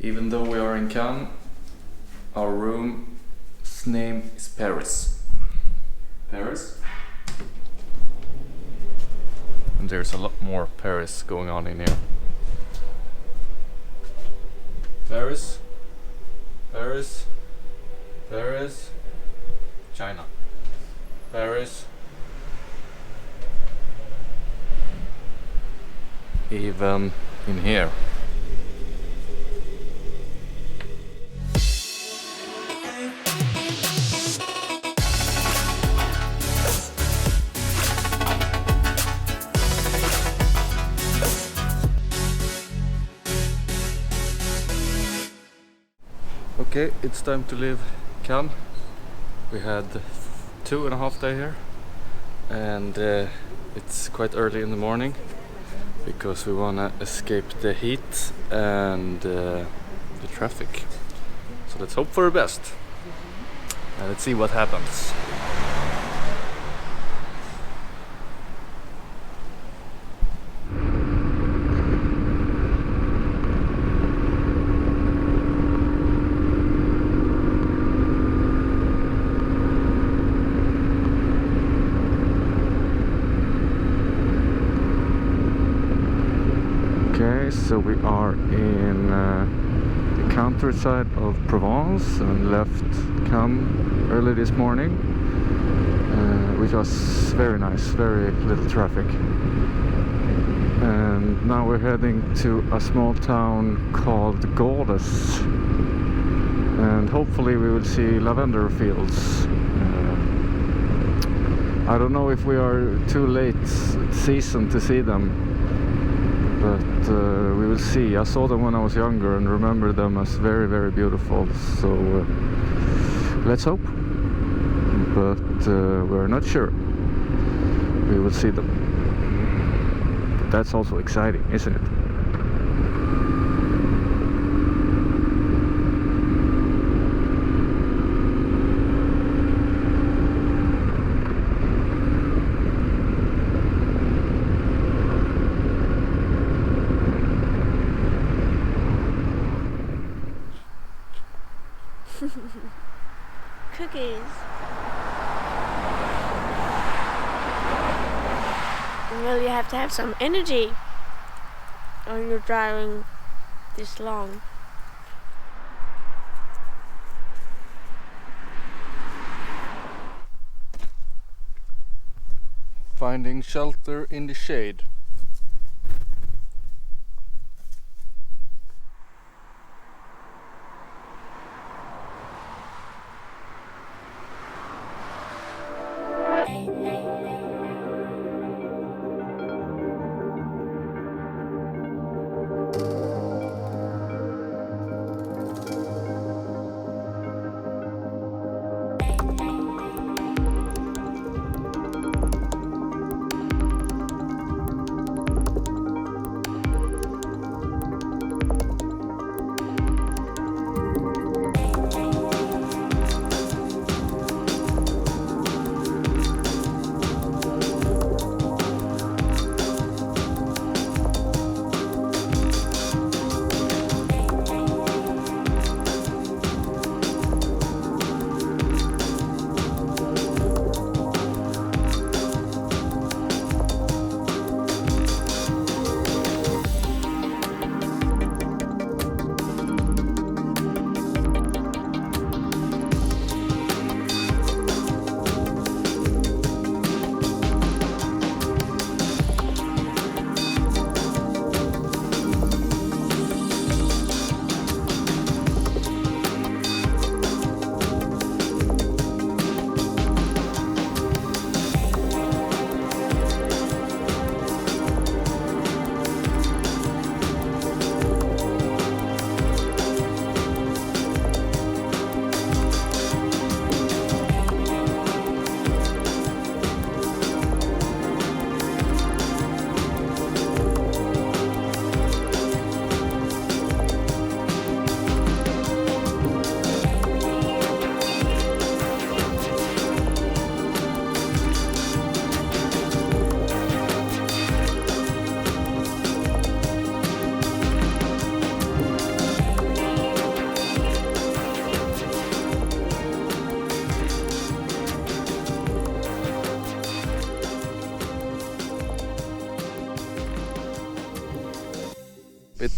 Even though we are in Cannes, our room's name is Paris. Paris? And there's a lot more Paris going on in here. Paris, Paris, Paris, China, Paris. Even in here. Okay, it's time to leave Cannes. We had 2.5 days here, and it's quite early in the morning because we wanna escape the heat and the traffic. So let's hope for the best, and let's see what happens. So we are in the countryside of Provence and left Cannes early this morning, which was very nice, very little traffic. And now we're heading to a small town called Gordes, and hopefully we will see lavender fields. I don't know if we are too late season to see them, but we will see. I saw them when I was younger and remember them as very, very beautiful, so let's hope, but we're not sure. We will see them. But that's also exciting, isn't it? Cookies. Well, you have to have some energy when you're driving this long. Finding shelter in the shade.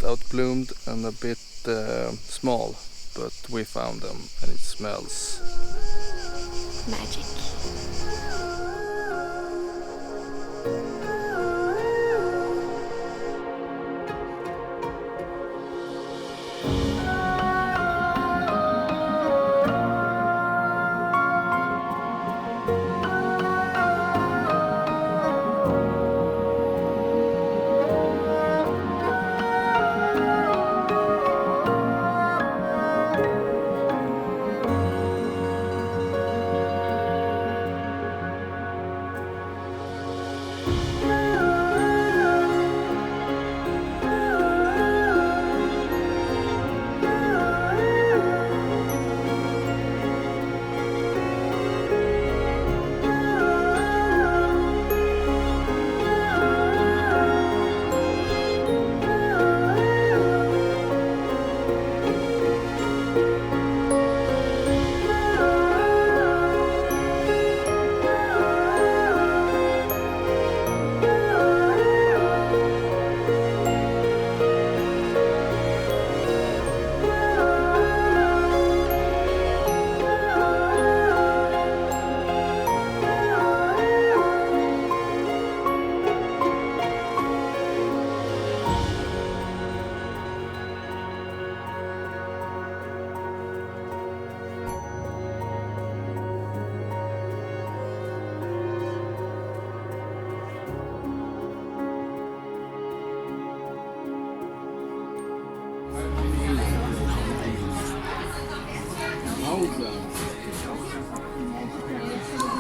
outbloomed and a bit small, but we found them and it smells Magic.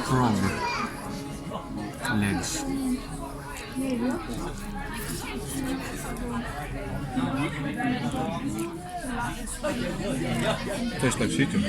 Frog legs. Tastes like chicken.